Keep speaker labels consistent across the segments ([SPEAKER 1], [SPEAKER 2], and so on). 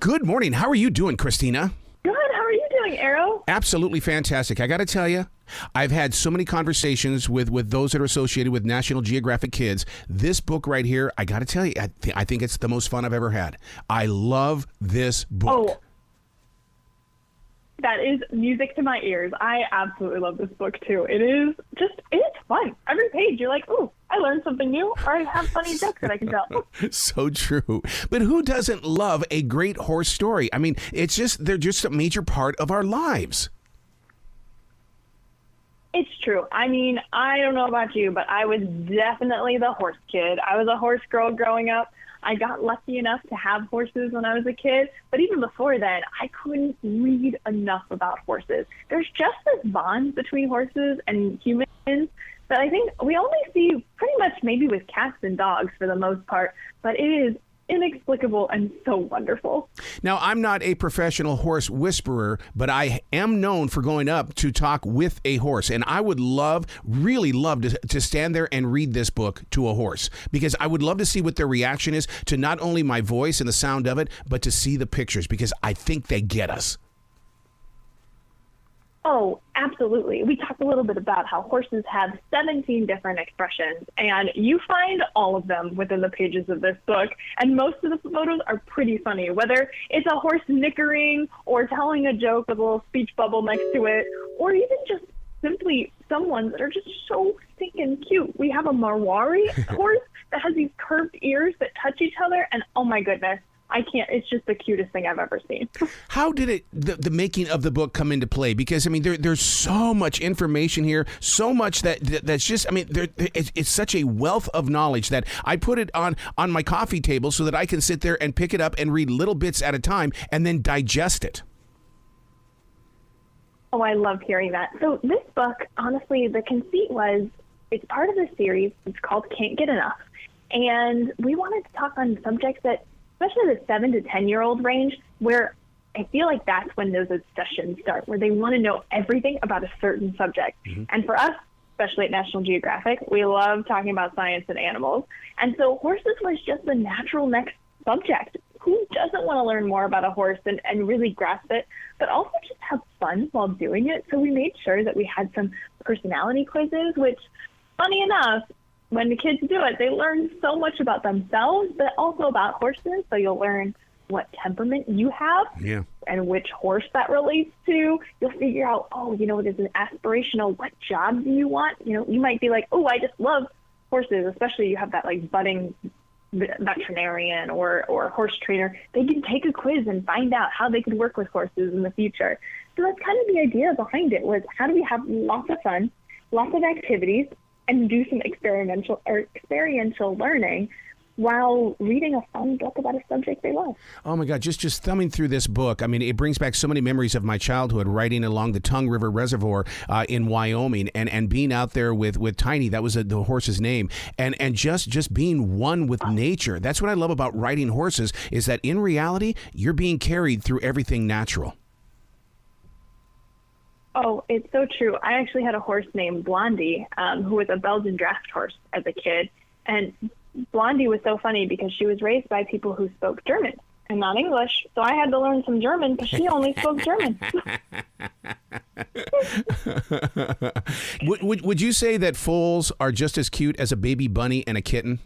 [SPEAKER 1] Good morning. How are you doing, Christina?
[SPEAKER 2] Good. How are you doing, Arrow?
[SPEAKER 1] Absolutely fantastic. I got to tell you, I've had so many conversations with those that are associated with National Geographic Kids. This book right here, I got to tell you, I think it's the most fun I've ever had. I love this book.
[SPEAKER 2] Oh, that is music to my ears. I absolutely love this book, too. It's fun. Every page, you're like, ooh, I learned something new, or I have funny jokes that I can tell.
[SPEAKER 1] So true. But who doesn't love a great horse story? I mean, they're just a major part of our lives.
[SPEAKER 2] It's true. I mean, I don't know about you, but I was definitely the horse kid. I was a horse girl growing up. I got lucky enough to have horses when I was a kid, but even before then, I couldn't read enough about horses. There's just this bond between horses and humans that I think we only see pretty much maybe with cats and dogs for the most part, but it is inexplicable and so wonderful.
[SPEAKER 1] Now, I'm not a professional horse whisperer, but I am known for going up to talk with a horse. And I would really love to stand there and read this book to a horse, because I would love to see what their reaction is to not only my voice and the sound of it, but to see the pictures, because I think they get us.
[SPEAKER 2] Oh, absolutely. We talked a little bit about how horses have 17 different expressions, and you find all of them within the pages of this book. And most of the photos are pretty funny, whether it's a horse nickering or telling a joke with a little speech bubble next to it, or even just simply some ones that are just so stinking cute. We have a Marwari horse that has these curved ears that touch each other, and oh my goodness, I can't. It's just the cutest thing I've ever seen.
[SPEAKER 1] How did the making of the book come into play? Because I mean, there's so much information here, so much that's just. I mean, it's such a wealth of knowledge that I put it on my coffee table so that I can sit there and pick it up and read little bits at a time and then digest it.
[SPEAKER 2] Oh, I love hearing that. So this book, honestly, the conceit was it's part of a series. It's called Can't Get Enough, and we wanted to talk on subjects that, especially the 7 to 10-year-old range, where I feel like that's when those obsessions start, where they want to know everything about a certain subject. Mm-hmm. And for us, especially at National Geographic, we love talking about science and animals. And so horses was just the natural next subject. Who doesn't want to learn more about a horse and really grasp it, but also just have fun while doing it? So we made sure that we had some personality quizzes, which, funny enough, when the kids do it, they learn so much about themselves, but also about horses. So you'll learn what temperament you have and which horse that relates to. You'll figure out, there's an aspirational, what job do you want? You might be like, oh, I just love horses, especially you have that like budding veterinarian or horse trainer. They can take a quiz and find out how they could work with horses in the future. So that's kind of the idea behind it, was how do we have lots of fun, lots of activities, and do some experiential learning while reading a fun book about a subject they love.
[SPEAKER 1] Oh my God, just thumbing through this book, I mean, it brings back so many memories of my childhood riding along the Tongue River Reservoir in Wyoming and being out there with Tiny, that was the horse's name, and just being one with nature. That's what I love about riding horses, is that in reality, you're being carried through everything natural.
[SPEAKER 2] Oh, it's so true. I actually had a horse named Blondie, who was a Belgian draft horse as a kid. And Blondie was so funny because she was raised by people who spoke German and not English. So I had to learn some German because she only spoke German.
[SPEAKER 1] Would you say that foals are just as cute as a baby bunny and a kitten?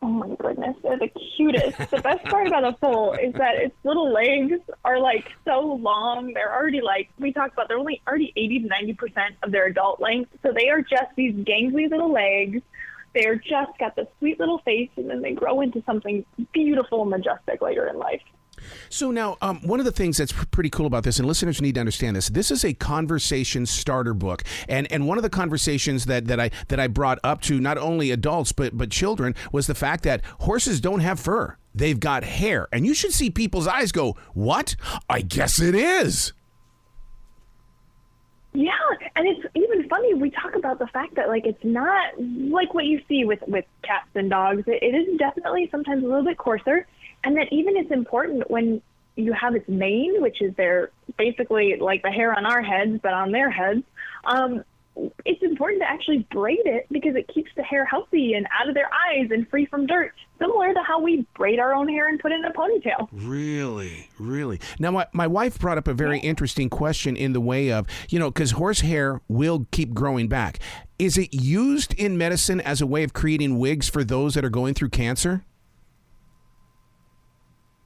[SPEAKER 2] Oh my goodness, they're the cutest. The best part about a foal is that its little legs are like so long. They're already they're only already 80 to 90% of their adult length. So they are just these gangly little legs. They're just got the sweet little face, and then they grow into something beautiful and majestic later in life.
[SPEAKER 1] So now, one of the things that's pretty cool about this, and listeners need to understand this is a conversation starter book. And one of the conversations that I brought up to not only adults, but children, was the fact that horses don't have fur. They've got hair. And you should see people's eyes go, what? I guess it is.
[SPEAKER 2] Yeah, and it's even funny, we talk about the fact that, like, it's not like what you see with cats and dogs. It is definitely sometimes a little bit coarser, and that even it's important when you have its mane, which is their basically like the hair on our heads, but on their heads. it's important to actually braid it because it keeps the hair healthy and out of their eyes and free from dirt, similar to how we braid our own hair and put it in a ponytail.
[SPEAKER 1] Really, really. Now, my wife brought up a very interesting question in the way of, because horse hair will keep growing back. Is it used in medicine as a way of creating wigs for those that are going through cancer?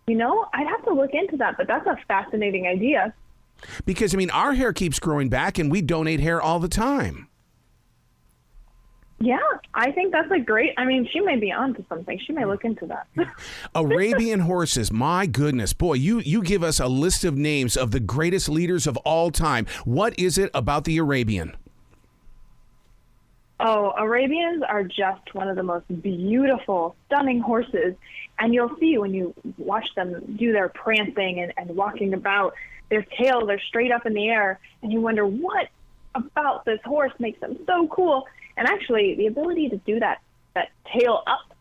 [SPEAKER 2] I'd have to look into that, but that's a fascinating idea.
[SPEAKER 1] Because, our hair keeps growing back and we donate hair all the time.
[SPEAKER 2] Yeah, I think that's she may be onto something. She may look into that.
[SPEAKER 1] Arabian horses, my goodness. Boy, you give us a list of names of the greatest leaders of all time. What is it about the Arabian?
[SPEAKER 2] Oh, Arabians are just one of the most beautiful, stunning horses. And you'll see when you watch them do their prancing and walking about, their tails are straight up in the air, and you wonder what about this horse makes them so cool. And actually, the ability to do that tail up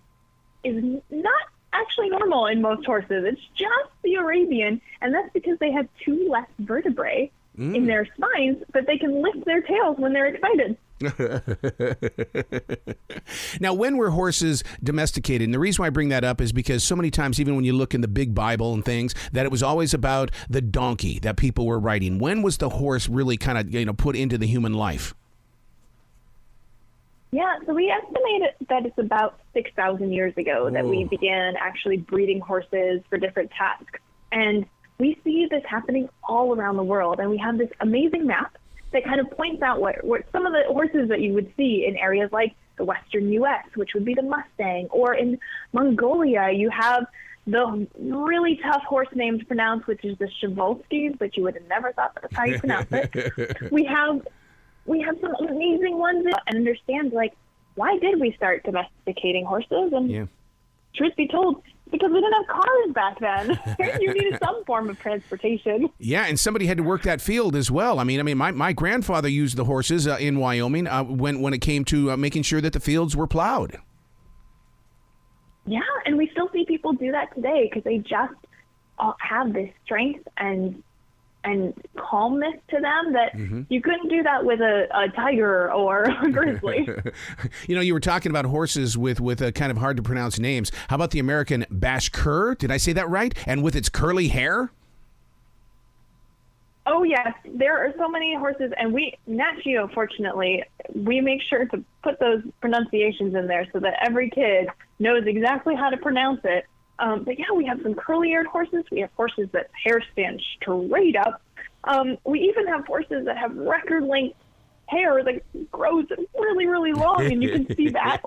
[SPEAKER 2] is not actually normal in most horses. It's just the Arabian, and that's because they have 2 less vertebrae in their spines, but they can lift their tails when they're excited.
[SPEAKER 1] Now, when were horses domesticated? And the reason why I bring that up is because so many times, even when you look in the big Bible and things, that it was always about the donkey that people were riding. When was the horse really kind of, put into the human life?
[SPEAKER 2] Yeah, so we estimate that it's about 6,000 years ago that we began actually breeding horses for different tasks. And we see this happening all around the world. And we have this amazing map that kind of points out what some of the horses that you would see in areas like the western U.S., which would be the Mustang, or in Mongolia, you have the really tough horse name to pronounce, which is the Przewalski, but you would have never thought that's how you pronounce it. We have some amazing ones and understand, why did we start domesticating horses? And truth be told, because we didn't have cars back then. You needed some form of transportation.
[SPEAKER 1] Yeah, and somebody had to work that field as well. My grandfather used the horses in Wyoming when it came to making sure that the fields were plowed.
[SPEAKER 2] Yeah, and we still see people do that today because they just have this strength and calmness to them that you couldn't do that with a tiger or a grizzly.
[SPEAKER 1] You were talking about horses with a kind of hard to pronounce names. How about the American Bashkir? Did I say that right? And with its curly hair?
[SPEAKER 2] Oh, yes. There are so many horses, and Nat Geo, fortunately, we make sure to put those pronunciations in there so that every kid knows exactly how to pronounce it. But yeah, we have some curly-haired horses. We have horses that hair stands straight up. We even have horses that have record-length hair that grows really, really long, and you can see that,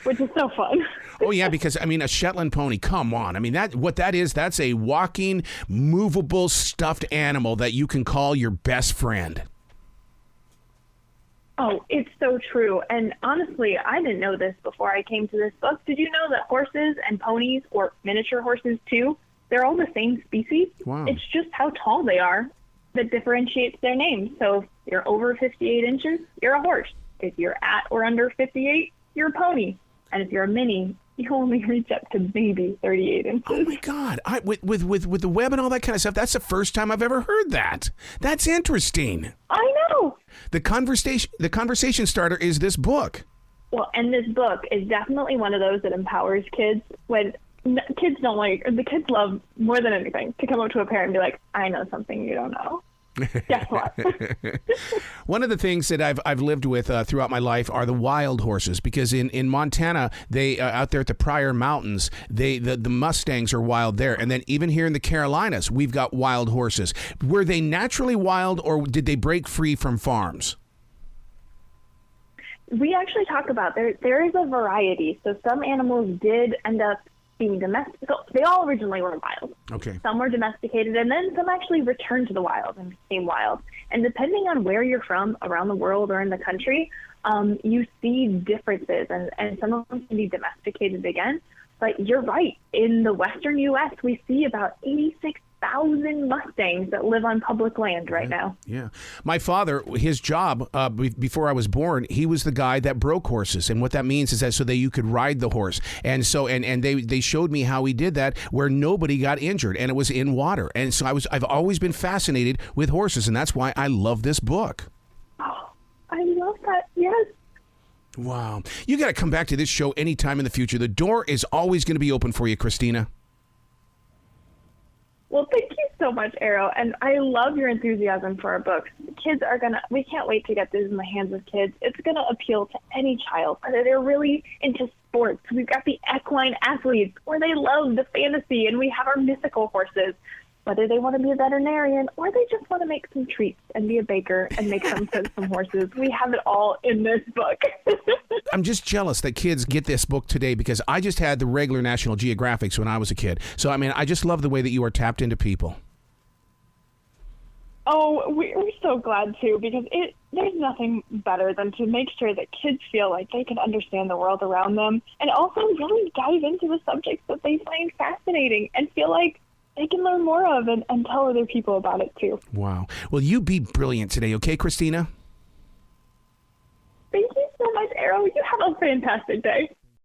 [SPEAKER 2] which is so fun.
[SPEAKER 1] Oh, yeah, because, a Shetland pony, come on. That's a walking, movable, stuffed animal that you can call your best friend.
[SPEAKER 2] Oh, it's so true. And honestly, I didn't know this before I came to this book. Did you know that horses and ponies, or miniature horses too, they're all the same species?
[SPEAKER 1] Wow.
[SPEAKER 2] It's just how tall they are that differentiates their names. So if you're over 58 inches, you're a horse. If you're at or under 58, you're a pony. And if you're a mini, you only reach up to maybe 38 inches.
[SPEAKER 1] Oh my God! With the web and all that kind of stuff, that's the first time I've ever heard that. That's interesting.
[SPEAKER 2] I know.
[SPEAKER 1] The conversation starter is this book.
[SPEAKER 2] Well, and this book is definitely one of those that empowers kids when kids the kids love more than anything to come up to a parent and be like, I know something you don't know. Guess what?
[SPEAKER 1] One of the things that I've lived with throughout my life are the wild horses, because in Montana, they out there at the Pryor Mountains, the Mustangs are wild there, and then even here in the Carolinas, we've got wild horses. Were they naturally wild, or did they break free from farms?
[SPEAKER 2] We actually talk about there is a variety. So some animals did end up being domesticated. So they all originally were wild.
[SPEAKER 1] Okay.
[SPEAKER 2] Some were domesticated, and then some actually returned to the wild and became wild. And depending on where you're from around the world or in the country, you see differences, and some of them can be domesticated again. But you're right. In the western U.S., we see about 86,000 Mustangs that live on public land right now.
[SPEAKER 1] Yeah. My father, his job before I was born, he was the guy that broke horses. And what that means is that so that you could ride the horse. And so and they showed me how he did that where nobody got injured, and it was in water. And so I've always been fascinated with horses, and that's why I love this book.
[SPEAKER 2] Oh, I love that. Yes.
[SPEAKER 1] Wow. You got to come back to this show anytime in the future. The door is always going to be open for you, Christina.
[SPEAKER 2] Well, thank you so much, Arrow. And I love your enthusiasm for our books. We can't wait to get this in the hands of kids. It's going to appeal to any child, whether they're really into sports. We've got the equine athletes, or they love the fantasy, and we have our mythical horses. Whether they want to be a veterinarian or they just want to make some treats and be a baker and make some horses. We have it all in this book.
[SPEAKER 1] I'm just jealous that kids get this book today because I just had the regular National Geographics when I was a kid. So, I mean, I just love the way that you are tapped into people.
[SPEAKER 2] Oh, we're so glad to, because there's nothing better than to make sure that kids feel like they can understand the world around them and also really dive into the subjects that they find fascinating and feel like they can learn more of and tell other people about it too.
[SPEAKER 1] Wow. Well, you be brilliant today, okay, Christina?
[SPEAKER 2] Thank you so much, Arrow. You have a fantastic day.